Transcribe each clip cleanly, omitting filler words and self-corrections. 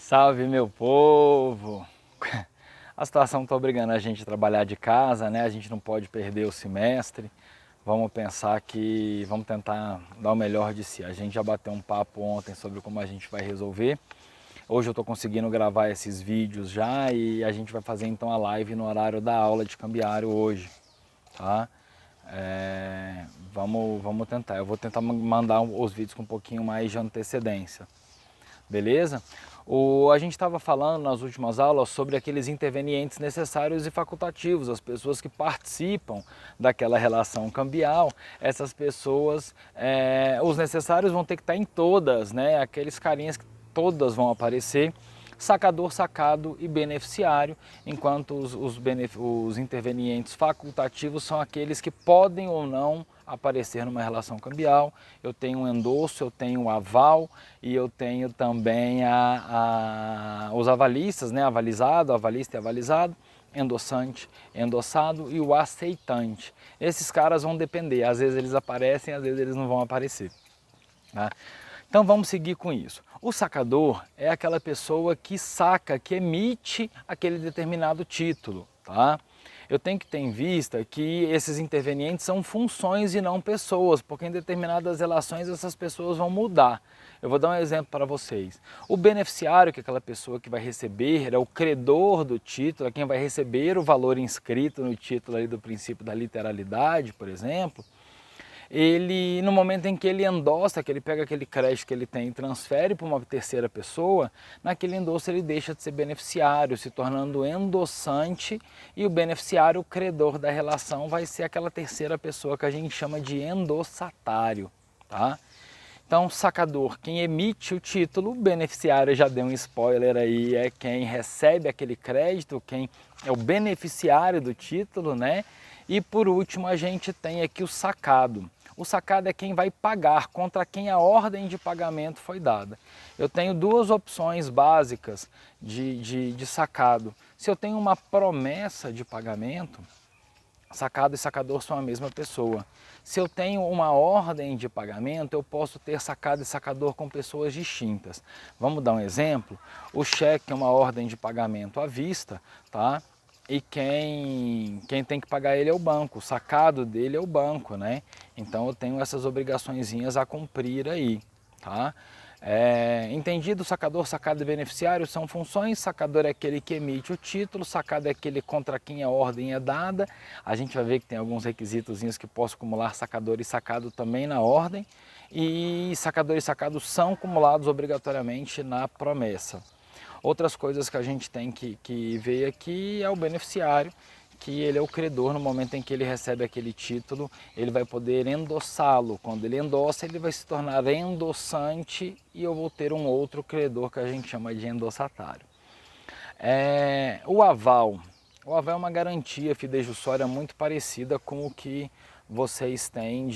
Salve, meu povo! A situação está obrigando a gente a trabalhar de casa, né? A gente não pode perder o semestre. Vamos pensar que vamos tentar dar o melhor de si. A gente já bateu um papo ontem sobre como a gente vai resolver. Hoje eu estou conseguindo gravar esses vídeos já e a gente vai fazer então a live no horário da aula de cambiário hoje, tá? Vamos tentar. Eu vou tentar mandar os vídeos com um pouquinho mais de antecedência. Beleza? A gente estava falando nas últimas aulas sobre aqueles intervenientes necessários e facultativos, as pessoas que participam daquela relação cambial. Essas pessoas, os necessários vão ter que estar em todas, né? Aqueles carinhas que todas vão aparecer, sacador, sacado e beneficiário, enquanto os intervenientes facultativos são aqueles que podem ou não aparecer numa relação cambial. Eu tenho um endosso, eu tenho um aval e eu tenho também os avalistas, né? Avalizado, avalista e avalizado, endossante, endossado e o aceitante. Esses caras vão depender, às vezes eles aparecem, às vezes eles não vão aparecer. Tá? Então vamos seguir com isso. O sacador é aquela pessoa que saca, que emite aquele determinado título, tá? Eu tenho que ter em vista que esses intervenientes são funções e não pessoas, porque em determinadas relações essas pessoas vão mudar. Eu vou dar um exemplo para vocês. O beneficiário, que é aquela pessoa que vai receber, é o credor do título, é quem vai receber o valor inscrito no título ali do princípio da literalidade, por exemplo. Ele, no momento em que ele endossa, que ele pega aquele crédito que ele tem e transfere para uma terceira pessoa, naquele endosso ele deixa de ser beneficiário, se tornando endossante, e o beneficiário, o credor da relação, vai ser aquela terceira pessoa que a gente chama de endossatário, tá? Então, sacador, quem emite o título, beneficiário, já deu um spoiler aí, é quem recebe aquele crédito, quem é o beneficiário do título, né? E por último, a gente tem aqui o sacado. O sacado é quem vai pagar, contra quem a ordem de pagamento foi dada. Eu tenho duas opções básicas de sacado. Se eu tenho uma promessa de pagamento, sacado e sacador são a mesma pessoa. Se eu tenho uma ordem de pagamento, eu posso ter sacado e sacador com pessoas distintas. Vamos dar um exemplo? O cheque é uma ordem de pagamento à vista, tá? E quem tem que pagar ele é o banco, o sacado dele é o banco, né? Então eu tenho essas obrigaçõezinhas a cumprir aí, tá? Entendido, sacador, sacado e beneficiário são funções. Sacador é aquele que emite o título, sacado é aquele contra quem a ordem é dada. A gente vai ver que tem alguns requisitozinhos que posso acumular sacador e sacado também na ordem. E sacador e sacado são acumulados obrigatoriamente na promessa. Outras coisas que a gente tem que ver aqui é o beneficiário, que ele é o credor. No momento em que ele recebe aquele título, ele vai poder endossá-lo. Quando ele endossa, ele vai se tornar endossante e eu vou ter um outro credor que a gente chama de endossatário. O aval. O aval é uma garantia fidejussória muito parecida com o que vocês têm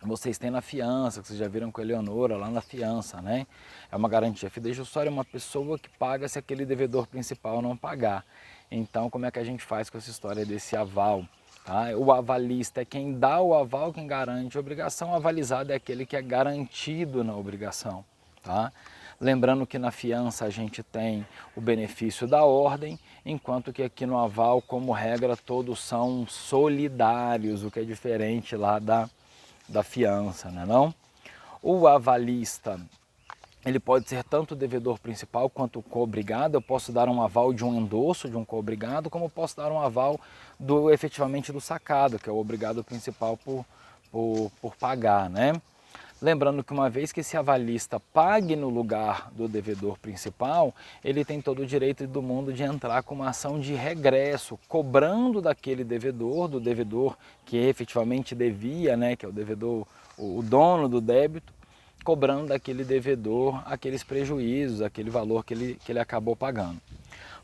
vocês têm na fiança, que vocês já viram com a Eleonora lá na fiança, né? É uma garantia fidejussória, é uma pessoa que paga se aquele devedor principal não pagar. Então, como é que a gente faz com essa história desse aval? Tá? O avalista é quem dá o aval, quem garante a obrigação. O avalizado é aquele que é garantido na obrigação, tá? Lembrando que na fiança a gente tem o benefício da ordem, enquanto que aqui no aval, como regra, todos são solidários, o que é diferente lá da fiança, né não? O avalista, ele pode ser tanto o devedor principal quanto o co-obrigado. Eu posso dar um aval de um endosso de um co-obrigado, como eu posso dar um aval efetivamente do sacado, que é o obrigado principal por pagar, né? Lembrando que uma vez que esse avalista pague no lugar do devedor principal, ele tem todo o direito do mundo de entrar com uma ação de regresso, cobrando daquele devedor, do devedor que efetivamente devia, né, que é o devedor, o dono do débito, cobrando daquele devedor aqueles prejuízos, aquele valor que ele acabou pagando.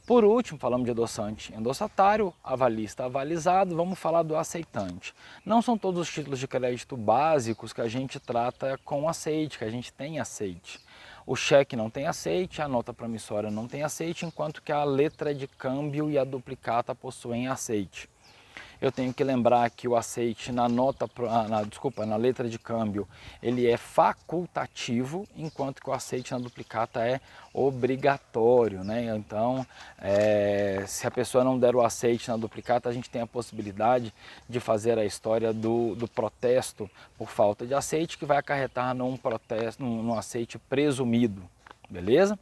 Por último, falamos de endossante, endossatário, avalista, avalizado. Vamos falar do aceitante. Não são todos os títulos de crédito básicos que a gente trata com aceite, que a gente tem aceite. O cheque não tem aceite, a nota promissória não tem aceite, enquanto que a letra de câmbio e a duplicata possuem aceite. Eu tenho que lembrar que o aceite na na letra de câmbio, ele é facultativo, enquanto que o aceite na duplicata é obrigatório, né? Então, se a pessoa não der o aceite na duplicata, a gente tem a possibilidade de fazer a história do protesto por falta de aceite, que vai acarretar num protesto, num aceite presumido, beleza?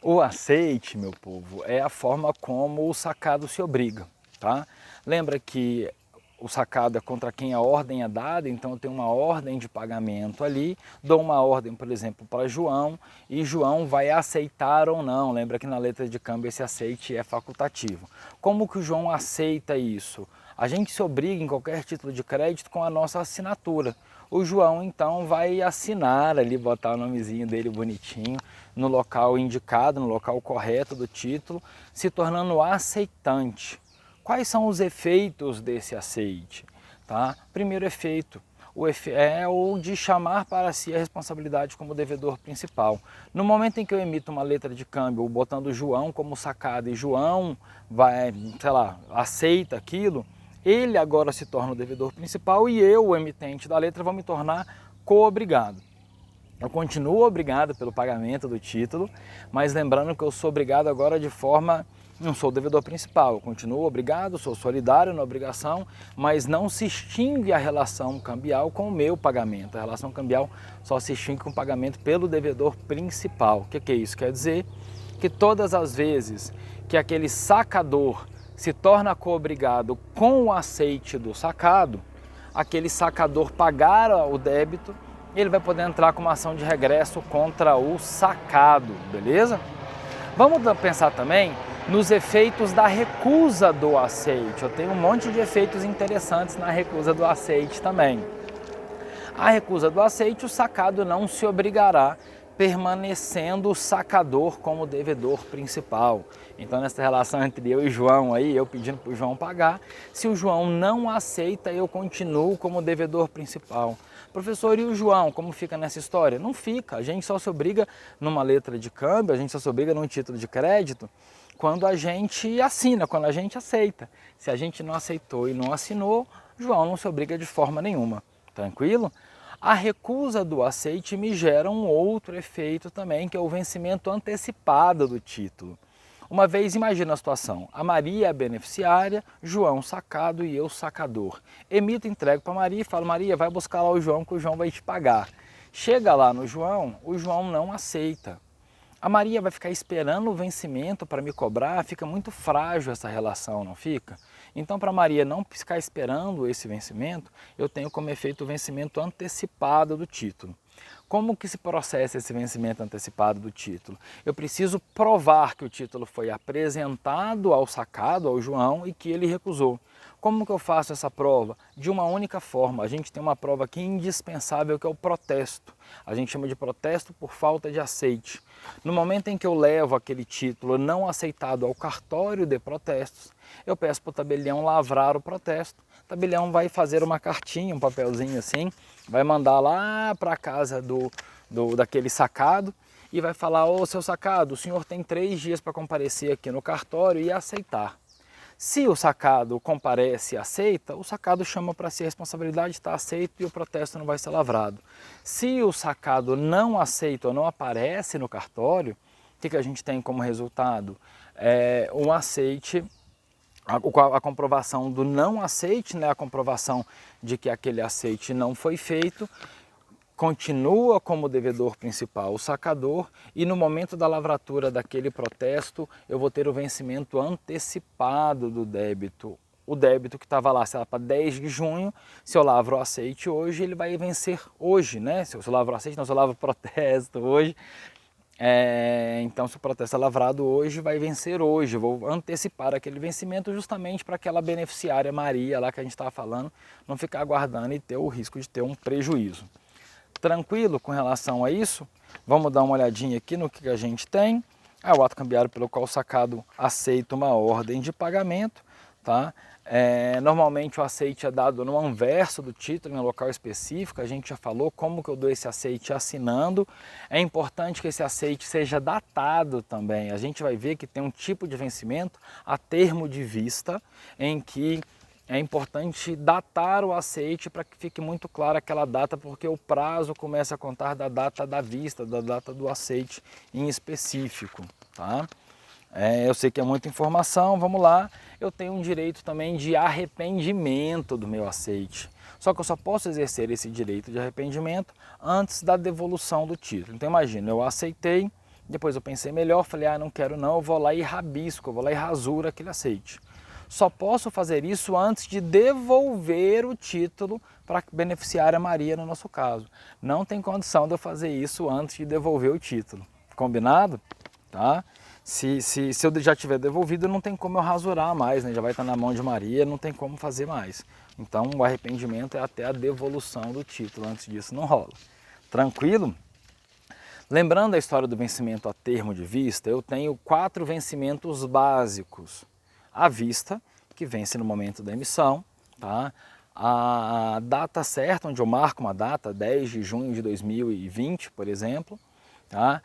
O aceite, meu povo, é a forma como o sacado se obriga, tá? Lembra que o sacado é contra quem a ordem é dada, então eu tenho uma ordem de pagamento ali, dou uma ordem, por exemplo, para João, e João vai aceitar ou não. Lembra que na letra de câmbio esse aceite é facultativo. Como que o João aceita isso? A gente se obriga em qualquer título de crédito com a nossa assinatura. O João então vai assinar ali, botar o nomezinho dele bonitinho no local indicado, no local correto do título, se tornando aceitante. Quais são os efeitos desse aceite? Tá? Primeiro efeito, é o de chamar para si a responsabilidade como devedor principal. No momento em que eu emito uma letra de câmbio botando João como sacado e João vai, sei lá, aceita aquilo, ele agora se torna o devedor principal e eu, o emitente da letra, vou me tornar co-obrigado. Eu continuo obrigado pelo pagamento do título, mas lembrando que eu sou obrigado agora de forma... Não sou o devedor principal, eu continuo obrigado, sou solidário na obrigação, mas não se extingue a relação cambial com o meu pagamento. A relação cambial só se extingue com o pagamento pelo devedor principal. O que é isso? Quer dizer que todas as vezes que aquele sacador se torna co-obrigado com o aceite do sacado, aquele sacador pagar o débito, ele vai poder entrar com uma ação de regresso contra o sacado, beleza? Vamos pensar também nos efeitos da recusa do aceite. Eu tenho um monte de efeitos interessantes na recusa do aceite também. A recusa do aceite, o sacado não se obrigará, permanecendo o sacador como devedor principal. Então, nessa relação entre eu e João aí, eu pedindo para o João pagar, se o João não aceita, eu continuo como devedor principal. Professor, e o João, como fica nessa história? Não fica, a gente só se obriga numa letra de câmbio, a gente só se obriga num título de crédito, quando a gente assina, quando a gente aceita. Se a gente não aceitou e não assinou, João não se obriga de forma nenhuma, tranquilo? A recusa do aceite me gera um outro efeito também, que é o vencimento antecipado do título. Uma vez, imagina a situação, a Maria é a beneficiária, João sacado e eu sacador. Emito, entrego para Maria e falo, Maria, vai buscar lá o João que o João vai te pagar. Chega lá no João, o João não aceita. A Maria vai ficar esperando o vencimento para me cobrar, fica muito frágil essa relação, não fica? Então, para a Maria não ficar esperando esse vencimento, eu tenho como efeito o vencimento antecipado do título. Como que se processa esse vencimento antecipado do título? Eu preciso provar que o título foi apresentado ao sacado, ao João, e que ele recusou. Como que eu faço essa prova? De uma única forma. A gente tem uma prova aqui indispensável, que é o protesto. A gente chama de protesto por falta de aceite. No momento em que eu levo aquele título não aceitado ao cartório de protestos, eu peço para o tabelião lavrar o protesto. O tabelião vai fazer uma cartinha, um papelzinho assim, vai mandar lá para a casa daquele sacado e vai falar, ô seu sacado, o senhor tem 3 dias para comparecer aqui no cartório e aceitar. Se o sacado comparece e aceita, o sacado chama para si a responsabilidade, está aceito e o protesto não vai ser lavrado. Se o sacado não aceita ou não aparece no cartório, o que a gente tem como resultado? Um aceite, a comprovação do não aceite, né? A comprovação de que aquele aceite não foi feito, continua como devedor principal o sacador e no momento da lavratura daquele protesto eu vou ter o vencimento antecipado do débito. O débito que estava lá, sei lá, para 10 de junho, se eu lavro o aceite hoje, ele vai vencer hoje, né? Se eu lavro o aceite, não, se eu lavro o protesto hoje, então se o protesto é lavrado hoje, vai vencer hoje. Eu vou antecipar aquele vencimento justamente para aquela beneficiária Maria lá que a gente estava falando, não ficar aguardando e ter o risco de ter um prejuízo. Tranquilo com relação a isso? Vamos dar uma olhadinha aqui no que a gente tem. O ato cambiário pelo qual o sacado aceita uma ordem de pagamento. tá? Normalmente o aceite é dado no anverso do título, em um local específico. A gente já falou como que eu dou esse aceite assinando. É importante que esse aceite seja datado também. A gente vai ver que tem um tipo de vencimento a termo de vista, em que é importante datar o aceite para que fique muito clara aquela data, porque o prazo começa a contar da data da vista, da data do aceite em específico, tá? Eu sei que é muita informação, vamos lá. Eu tenho um direito também de arrependimento do meu aceite. Só que eu só posso exercer esse direito de arrependimento antes da devolução do título. Então imagina, eu aceitei, depois eu pensei melhor, falei, não quero não, eu vou lá e rabisco, eu vou lá e rasuro aquele aceite. Só posso fazer isso antes de devolver o título para a beneficiária Maria, no nosso caso. Não tem condição de eu fazer isso antes de devolver o título. Combinado? Tá? Se eu já tiver devolvido, não tem como eu rasurar mais, né? Já vai estar na mão de Maria, não tem como fazer mais. Então o arrependimento é até a devolução do título, antes disso não rola. Tranquilo? Lembrando a história do vencimento a termo de vista, eu tenho 4 vencimentos básicos. A vista, que vence no momento da emissão, tá? A data certa, onde eu marco uma data, 10 de junho de 2020, por exemplo, tá?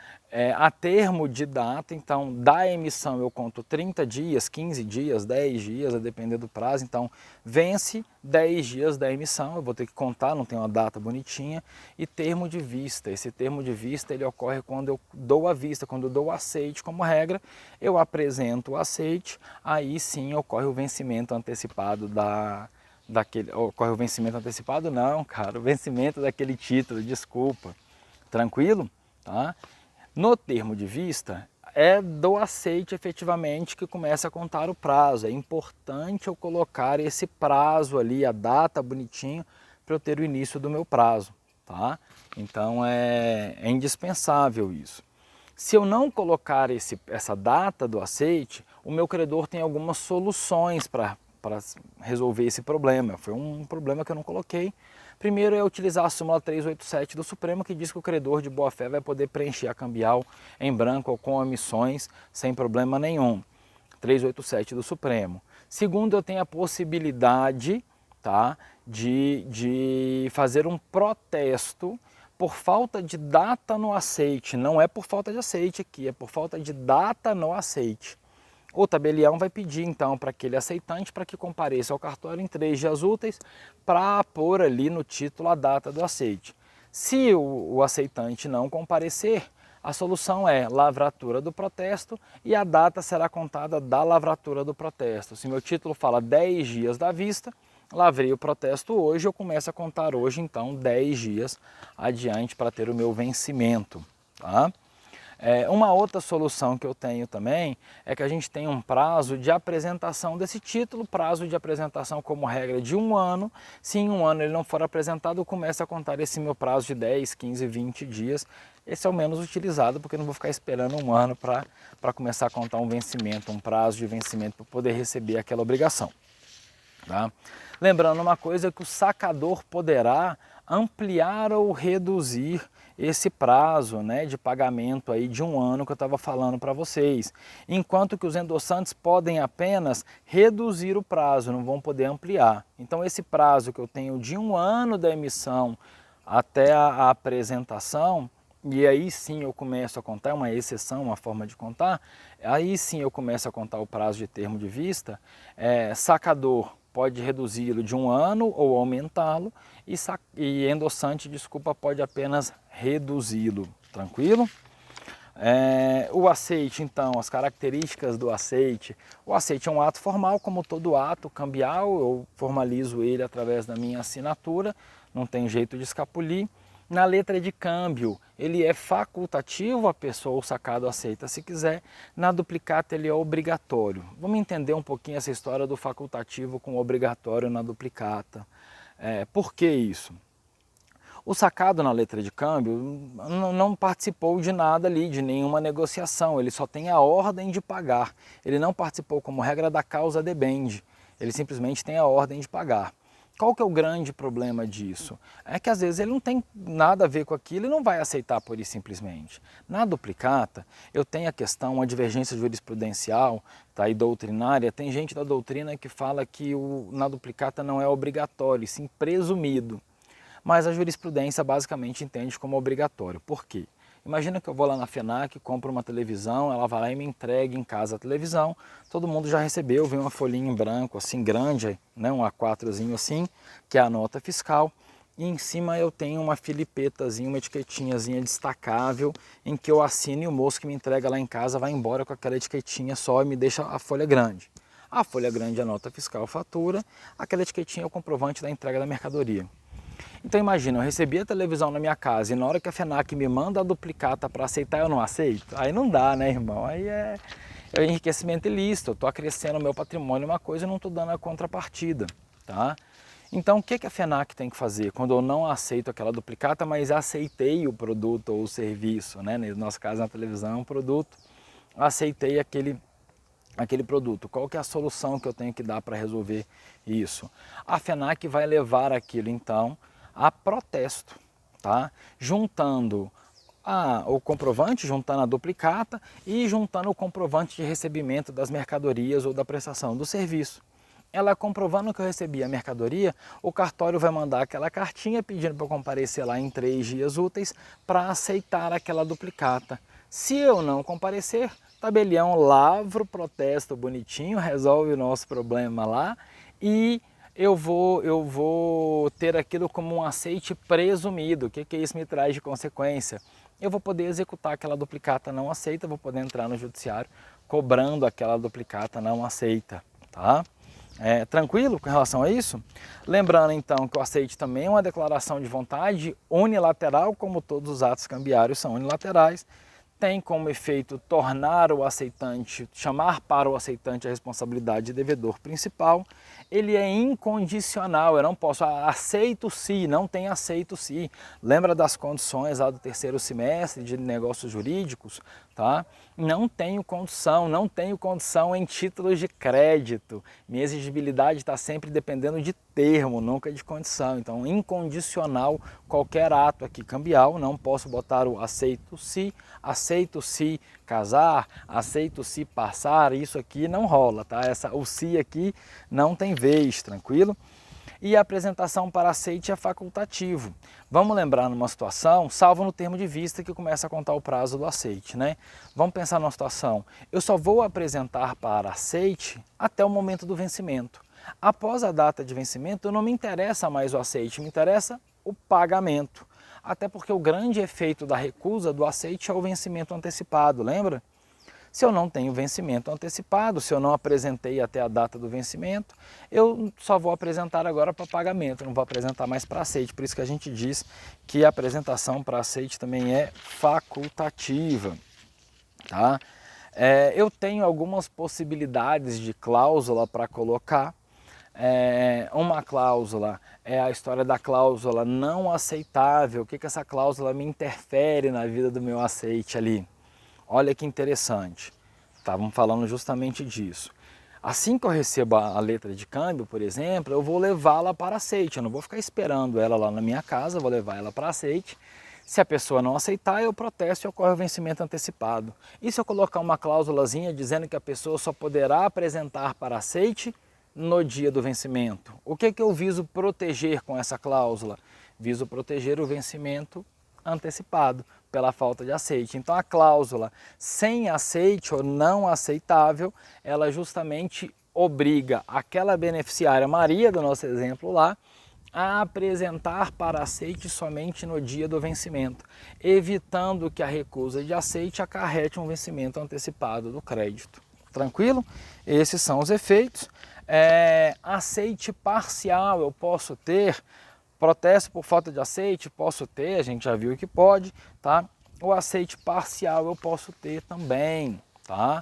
A termo de data, então, da emissão eu conto 30 dias, 15 dias, 10 dias, a depender do prazo. Então, vence 10 dias da emissão, eu vou ter que contar, não tem uma data bonitinha. E termo de vista, esse termo de vista ele ocorre quando eu dou a vista, quando eu dou o aceite como regra, eu apresento o aceite, aí sim ocorre o vencimento antecipado ocorre o vencimento antecipado não, cara, o vencimento daquele título, desculpa. Tranquilo? Tá? No termo de vista, é do aceite efetivamente que começa a contar o prazo. É importante eu colocar esse prazo ali, a data bonitinho, para eu ter o início do meu prazo. Tá? Então é indispensável isso. Se eu não colocar essa data do aceite, o meu credor tem algumas soluções para resolver esse problema. Foi um problema que eu não coloquei. Primeiro é utilizar a súmula 387 do Supremo, que diz que o credor de boa-fé vai poder preencher a cambial em branco ou com omissões sem problema nenhum. 387 do Supremo. Segundo, eu tenho a possibilidade, tá, de fazer um protesto por falta de data no aceite. Não é por falta de aceite aqui, é por falta de data no aceite. O tabelião vai pedir então para aquele aceitante para que compareça ao cartório em 3 dias úteis para pôr ali no título a data do aceite. Se o aceitante não comparecer, a solução é lavratura do protesto e a data será contada da lavratura do protesto. Se meu título fala 10 dias da vista, lavrei o protesto hoje, eu começo a contar hoje então 10 dias adiante para ter o meu vencimento. Tá? Uma outra solução que eu tenho também é que a gente tem um prazo de apresentação desse título, prazo de apresentação como regra de 1 ano. Se em 1 ano ele não for apresentado, eu começo a contar esse meu prazo de 10, 15, 20 dias. Esse é o menos utilizado, porque eu não vou ficar esperando 1 ano para começar a contar um vencimento, um prazo de vencimento para poder receber aquela obrigação. Tá? Lembrando uma coisa, que o sacador poderá ampliar ou reduzir esse prazo, né, de pagamento aí de 1 ano que eu estava falando para vocês, enquanto que os endossantes podem apenas reduzir o prazo, não vão poder ampliar. Então esse prazo que eu tenho de 1 ano da emissão até a apresentação, e aí sim eu começo a contar, uma exceção, uma forma de contar, aí sim eu começo a contar o prazo de termo de vista. Sacador pode reduzi-lo de 1 ano ou aumentá-lo, e endossante, desculpa, pode apenas reduzi-lo. Tranquilo? O aceite, então, as características do aceite. O aceite é um ato formal, como todo ato cambial, eu formalizo ele através da minha assinatura, não tem jeito de escapulir. Na letra de câmbio, ele é facultativo, a pessoa ou sacado aceita se quiser. Na duplicata, ele é obrigatório. Vamos entender um pouquinho essa história do facultativo com o obrigatório na duplicata. Por que isso? O sacado na letra de câmbio não participou de nada ali, de nenhuma negociação, ele só tem a ordem de pagar. Ele não participou como regra da causa debende, ele simplesmente tem a ordem de pagar. Qual que é o grande problema disso? É que às vezes ele não tem nada a ver com aquilo e não vai aceitar por isso simplesmente. Na duplicata, eu tenho a questão, uma divergência jurisprudencial, tá, e doutrinária. Tem gente da doutrina que fala que na duplicata não é obrigatório, sim presumido. Mas a jurisprudência basicamente entende como obrigatório. Por quê? Imagina que eu vou lá na FENAC, compro uma televisão, ela vai lá e me entrega em casa a televisão, todo mundo já recebeu, vem uma folhinha em branco assim grande, né, um A4zinho assim, que é a nota fiscal, e em cima eu tenho uma filipetazinha, uma etiquetinhazinha destacável, em que eu assino e o moço que me entrega lá em casa vai embora com aquela etiquetinha só e me deixa a folha grande. A folha grande é a nota fiscal, fatura, aquela etiquetinha é o comprovante da entrega da mercadoria. Então imagina, eu recebi a televisão na minha casa e na hora que a FENAC me manda a duplicata para aceitar, eu não aceito? Aí não dá, né, irmão? Aí é enriquecimento ilícito, eu estou acrescendo o meu patrimônio uma coisa e não estou dando a contrapartida, tá? Então o que a FENAC tem que fazer quando eu não aceito aquela duplicata, mas aceitei o produto ou o serviço, né? No nosso caso na televisão é um produto, aceitei aquele produto. Qual que é a solução que eu tenho que dar para resolver isso? A FENAC vai levar aquilo então a protesto, tá? Juntando o comprovante, juntando a duplicata e juntando o comprovante de recebimento das mercadorias ou da prestação do serviço. Ela comprovando que eu recebi a mercadoria, o cartório vai mandar aquela cartinha pedindo para eu comparecer lá em 3 dias úteis para aceitar aquela duplicata. Se eu não comparecer, tabelião lavra o protesto bonitinho, resolve o nosso problema lá e eu vou ter aquilo como um aceite presumido. O que isso me traz de consequência? Eu vou poder executar aquela duplicata não aceita, vou poder entrar no judiciário cobrando aquela duplicata não aceita, tá? Tranquilo com relação a isso? Lembrando então que o aceite também é uma declaração de vontade unilateral, como todos os atos cambiários são unilaterais, tem como efeito tornar o aceitante, chamar para o aceitante a responsabilidade de devedor principal. Ele é incondicional, eu não posso, aceito se, não tem aceito se. Lembra das condições lá do 3º semestre de negócios jurídicos? Tá? Não tenho condição em títulos de crédito. Minha exigibilidade está sempre dependendo de termo, nunca de condição. Então, incondicional, qualquer ato aqui cambial, não posso botar o aceito se casar, aceito se passar, isso aqui não rola, tá? O se aqui não tem vez, tranquilo? E a apresentação para aceite é facultativo. Vamos lembrar numa situação, salvo no termo de vista que começa a contar o prazo do aceite, né? Vamos pensar numa situação, eu só vou apresentar para aceite até o momento do vencimento. Após a data de vencimento, não me interessa mais o aceite, me interessa o pagamento. Até porque o grande efeito da recusa do aceite é o vencimento antecipado, lembra? Se eu não tenho vencimento antecipado, se eu não apresentei até a data do vencimento, eu só vou apresentar agora para pagamento, não vou apresentar mais para aceite. Por isso que a gente diz que a apresentação para aceite também é facultativa, tá? Eu tenho algumas possibilidades de cláusula para colocar. Uma cláusula é a história da cláusula não aceitável. O que essa cláusula me interfere na vida do meu aceite ali? Olha que interessante, estavam falando justamente disso. Assim que eu recebo a letra de câmbio, por exemplo, eu vou levá-la para aceite. Eu não vou ficar esperando ela lá na minha casa, vou levar ela para aceite. Se a pessoa não aceitar, eu protesto e ocorre o vencimento antecipado. E se eu colocar uma cláusulazinha dizendo que a pessoa só poderá apresentar para aceite no dia do vencimento? O que eu viso proteger com essa cláusula? Viso proteger o vencimento antecipado pela falta de aceite. Então a cláusula sem aceite ou não aceitável, ela justamente obriga aquela beneficiária Maria, do nosso exemplo lá, a apresentar para aceite somente no dia do vencimento, evitando que a recusa de aceite acarrete um vencimento antecipado do crédito. Tranquilo? Esses são os efeitos. Aceite parcial eu posso ter. Protesto por falta de aceite, posso ter, a gente já viu que pode, tá? O aceite parcial eu posso ter também, tá?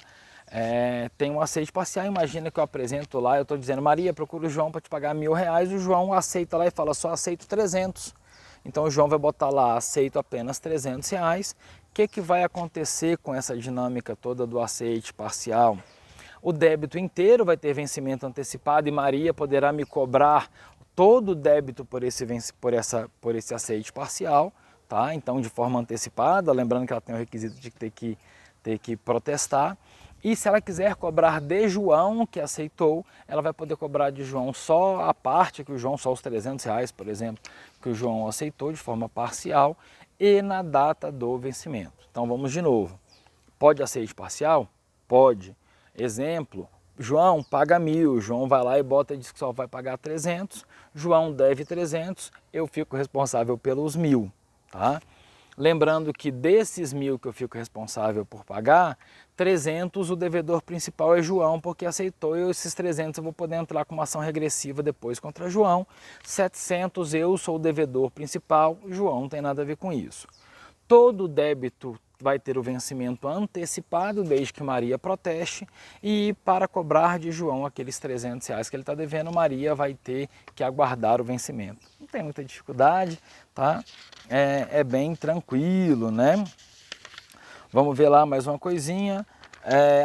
Tem um aceite parcial, imagina que eu apresento lá, eu estou dizendo, Maria, procura o João para te pagar R$1.000, o João aceita lá e fala, só aceito 300. Então o João vai botar lá, aceito apenas R$300. O que vai acontecer com essa dinâmica toda do aceite parcial? O débito inteiro vai ter vencimento antecipado e Maria poderá me cobrar todo débito por esse aceite parcial, tá? Então de forma antecipada, lembrando que ela tem o requisito de ter que protestar. E se ela quiser cobrar de João, que aceitou, ela vai poder cobrar de João só a parte que o João, só os R$300, por exemplo, que o João aceitou de forma parcial e na data do vencimento. Então vamos de novo. Pode aceite parcial? Pode. Exemplo, João paga 1.000, João vai lá e bota e diz que só vai pagar 300, João deve 300, eu fico responsável pelos 1.000, tá? Lembrando que desses 1.000 que eu fico responsável por pagar, 300 o devedor principal é João, porque aceitou, e esses 300 eu vou poder entrar com uma ação regressiva depois contra João. 700 eu sou o devedor principal, João não tem nada a ver com isso. Todo débito vai ter o vencimento antecipado, desde que Maria proteste, e para cobrar de João aqueles R$300 que ele está devendo, Maria vai ter que aguardar o vencimento. Não tem muita dificuldade, tá? É bem tranquilo, né? Vamos ver lá mais uma coisinha.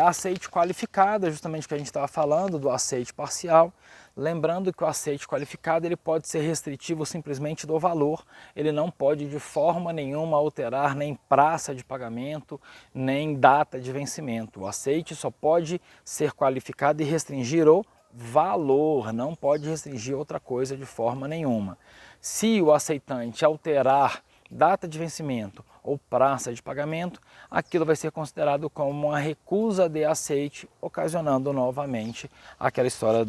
Aceite qualificado, é justamente o que a gente estava falando do aceite parcial. Lembrando que o aceite qualificado ele pode ser restritivo simplesmente do valor, ele não pode de forma nenhuma alterar nem praça de pagamento, nem data de vencimento. O aceite só pode ser qualificado e restringir o valor, não pode restringir outra coisa de forma nenhuma. Se o aceitante alterar data de vencimento ou praça de pagamento, aquilo vai ser considerado como uma recusa de aceite, ocasionando novamente aquela história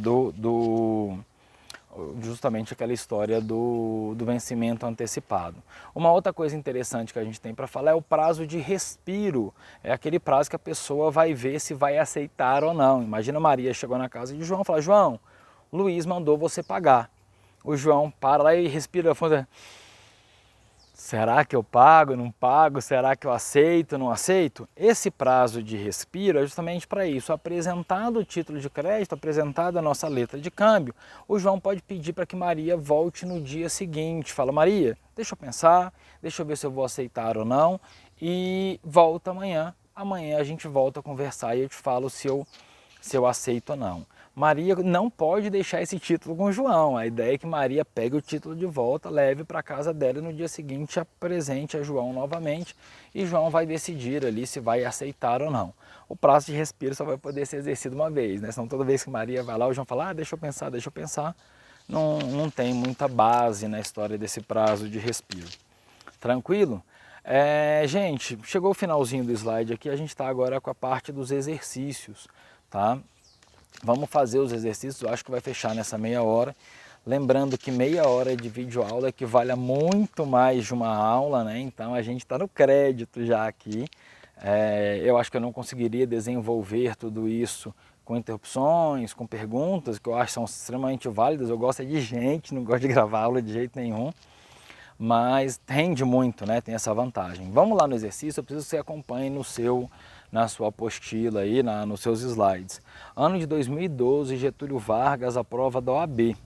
justamente aquela história do vencimento antecipado. Uma outra coisa interessante que a gente tem para falar é o prazo de respiro. É aquele prazo que a pessoa vai ver se vai aceitar ou não. Imagina Maria chegou na casa de João e fala: João, Luiz mandou você pagar. O João para lá e respira fundo. Será que eu pago, não pago? Será que eu aceito, não aceito? Esse prazo de respiro é justamente para isso. Apresentado o título de crédito, apresentada a nossa letra de câmbio, o João pode pedir para que Maria volte no dia seguinte. Fala: Maria, deixa eu pensar, deixa eu ver se eu vou aceitar ou não, e volta amanhã. Amanhã a gente volta a conversar e eu te falo se eu aceito ou não. Maria não pode deixar esse título com João. A ideia é que Maria pegue o título de volta, leve para casa dela e no dia seguinte apresente a João novamente e João vai decidir ali se vai aceitar ou não. O prazo de respiro só vai poder ser exercido uma vez, né? Senão toda vez que Maria vai lá, o João fala: deixa eu pensar, deixa eu pensar. Não tem muita base na história desse prazo de respiro. Tranquilo? Gente, chegou o finalzinho do slide aqui, a gente está agora com a parte dos exercícios, tá? Vamos fazer os exercícios, eu acho que vai fechar nessa meia hora. Lembrando que meia hora de videoaula equivale a muito mais de uma aula, né? Então a gente está no crédito já aqui. Eu acho que eu não conseguiria desenvolver tudo isso com interrupções, com perguntas, que eu acho que são extremamente válidas. Eu gosto de gente, não gosto de gravar aula de jeito nenhum. Mas rende muito, né? Tem essa vantagem. Vamos lá no exercício, eu preciso que você acompanhe na sua apostila aí, nos seus slides. Ano de 2012, Getúlio Vargas aprova da OAB.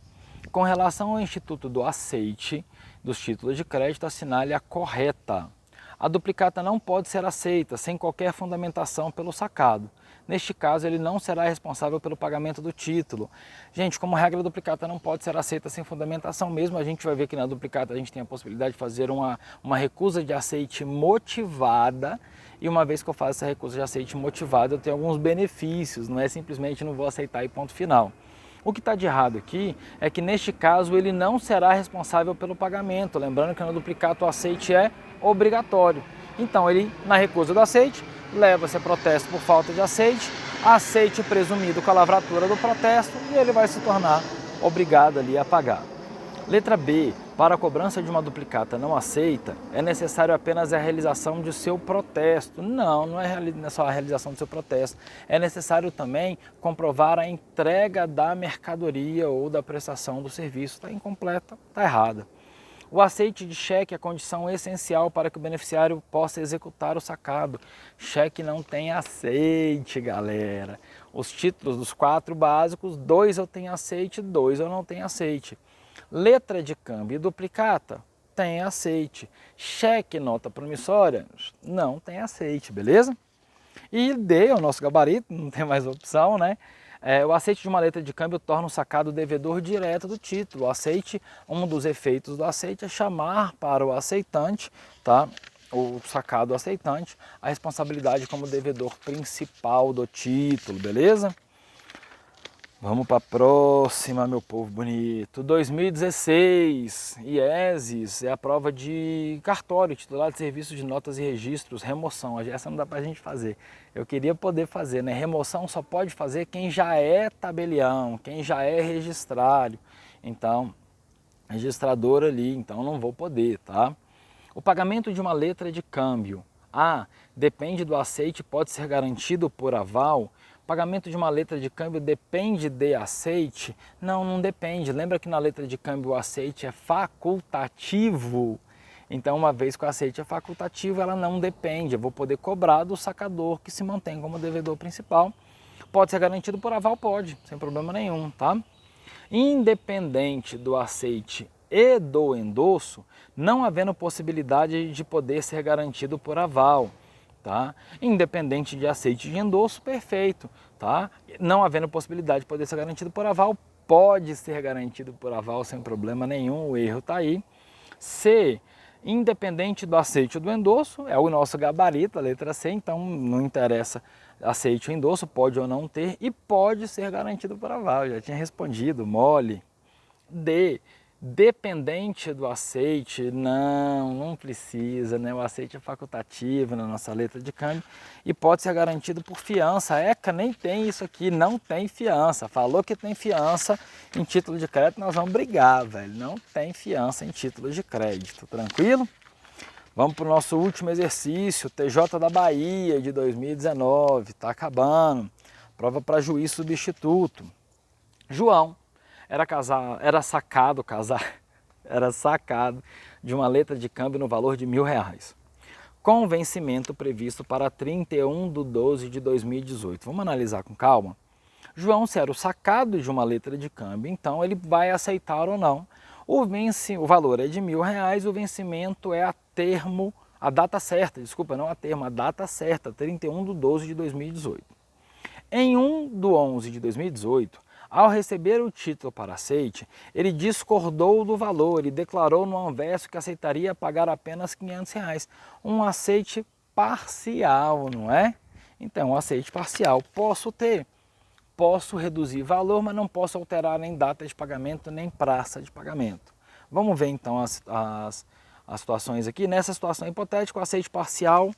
Com relação ao Instituto do Aceite dos títulos de crédito, assinale a correta. A duplicata não pode ser aceita sem qualquer fundamentação pelo sacado. Neste caso, ele não será responsável pelo pagamento do título. Gente, como regra, a duplicata não pode ser aceita sem fundamentação mesmo. A gente vai ver que na duplicata a gente tem a possibilidade de fazer uma recusa de aceite motivada. E uma vez que eu faço essa recusa de aceite motivada, eu tenho alguns benefícios. Não é simplesmente não vou aceitar e ponto final. O que está de errado aqui é que neste caso ele não será responsável pelo pagamento. Lembrando que na duplicata o aceite é obrigatório. Então ele, na recusa do aceite, leva-se a protesto por falta de aceite presumido com a lavratura do protesto e ele vai se tornar obrigado ali a pagar. Letra B. Para a cobrança de uma duplicata não aceita, é necessário apenas a realização de seu protesto. Não é só a realização do seu protesto. É necessário também comprovar a entrega da mercadoria ou da prestação do serviço. Está incompleta, está errada. O aceite de cheque é a condição essencial para que o beneficiário possa executar o sacado. Cheque não tem aceite, galera. Os títulos dos 4 básicos, 2 eu tenho aceite, 2 eu não tenho aceite. Letra de câmbio e duplicata tem aceite. Cheque nota promissória não tem aceite, beleza? E D é o nosso gabarito, não tem mais opção, né? O aceite de uma letra de câmbio torna o sacado devedor direto do título. O aceite, um dos efeitos do aceite é chamar para o aceitante, tá? O sacado aceitante, a responsabilidade como devedor principal do título, beleza? Vamos para a próxima, meu povo bonito. 2016, IESES, é a prova de cartório, titular de serviço de notas e registros, remoção. Essa não dá para a gente fazer. Eu queria poder fazer, né? Remoção só pode fazer quem já é tabelião, quem já é registrário. Então, registrador ali, então não vou poder, tá? O pagamento de uma letra de câmbio. Depende do aceite, pode ser garantido por aval. Pagamento de uma letra de câmbio depende de aceite? Não, não depende. Lembra que na letra de câmbio o aceite é facultativo? Então, uma vez que o aceite é facultativo, ela não depende. Eu vou poder cobrar do sacador que se mantém como devedor principal. Pode ser garantido por aval? Pode, sem problema nenhum, tá? Independente do aceite e do endosso, não havendo possibilidade de poder ser garantido por aval. Tá? Independente de aceite de endosso, perfeito. Tá? Não havendo possibilidade de poder ser garantido por aval, pode ser garantido por aval sem problema nenhum, o erro está aí. C, independente do aceite ou do endosso, é o nosso gabarito, a letra C, então não interessa aceite ou endosso, pode ou não ter, e pode ser garantido por aval, já tinha respondido, mole. D, dependente do aceite, não precisa, né? O aceite é facultativo na nossa letra de câmbio e pode ser garantido por fiança. A ECA nem tem isso aqui, não tem fiança. Falou que tem fiança em título de crédito, nós vamos brigar, velho. Não tem fiança em título de crédito, tranquilo? Vamos para o nosso último exercício, TJ da Bahia de 2019, tá acabando. Prova para juiz substituto. João era sacado de uma letra de câmbio no valor de R$1.000, com vencimento previsto para 31/12 de 2018. Vamos analisar com calma? João, se era o sacado de uma letra de câmbio, então ele vai aceitar ou não. O valor é de R$1.000, o vencimento é a data certa, 31/12 de 2018. Em 1/11 de 2018, ao receber o título para aceite, ele discordou do valor e declarou no anverso que aceitaria pagar apenas R$500. Um aceite parcial, não é? Então, um aceite parcial. Posso reduzir valor, mas não posso alterar nem data de pagamento, nem praça de pagamento. Vamos ver então as situações aqui. Nessa situação hipotética, o aceite parcial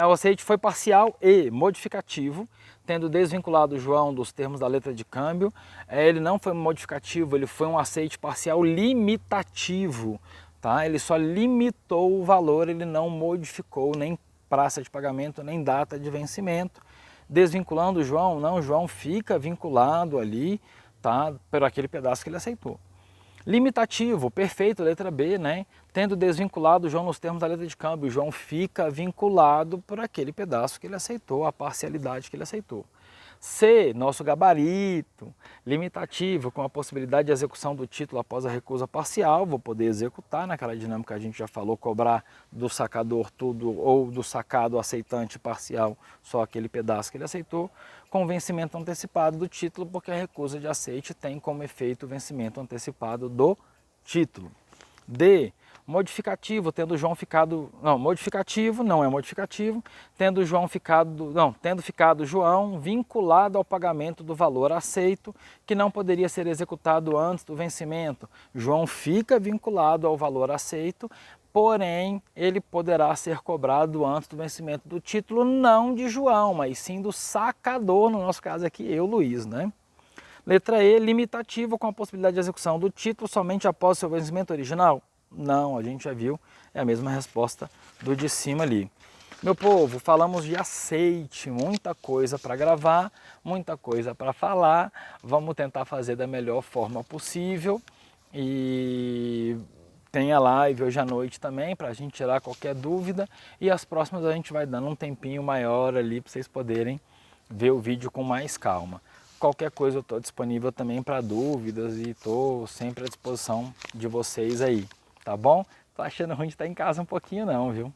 o aceite foi parcial e modificativo, tendo desvinculado o João dos termos da letra de câmbio. Ele não foi modificativo, ele foi um aceite parcial limitativo, tá? Ele só limitou o valor, ele não modificou nem praça de pagamento, nem data de vencimento. Desvinculando o João, não, o João fica vinculado ali, tá? Por aquele pedaço que ele aceitou. Limitativo, perfeito, letra B, né? Tendo desvinculado o João nos termos da letra de câmbio, o João fica vinculado por aquele pedaço que ele aceitou, a parcialidade que ele aceitou. C, nosso gabarito, limitativo, com a possibilidade de execução do título após a recusa parcial, vou poder executar naquela dinâmica que a gente já falou, cobrar do sacador tudo ou do sacado aceitante parcial só aquele pedaço que ele aceitou, com vencimento antecipado do título, porque a recusa de aceite tem como efeito o vencimento antecipado do título. D, modificativo, tendo João ficado, modificativo, não é modificativo, tendo ficado João vinculado ao pagamento do valor aceito, que não poderia ser executado antes do vencimento. João fica vinculado ao valor aceito, porém ele poderá ser cobrado antes do vencimento do título, não de João, mas sim do sacador, no nosso caso aqui, eu, Luiz, né? Letra E, limitativo, com a possibilidade de execução do título somente após seu vencimento original? Não, a gente já viu, é a mesma resposta do de cima ali. Meu povo, falamos de aceite, muita coisa para gravar, muita coisa para falar, vamos tentar fazer da melhor forma possível e tem a live hoje à noite também para a gente tirar qualquer dúvida e as próximas a gente vai dando um tempinho maior ali para vocês poderem ver o vídeo com mais calma. Qualquer coisa eu estou disponível também para dúvidas e estou sempre à disposição de vocês aí. Tá bom? Tô achando ruim de estar em casa um pouquinho não, viu?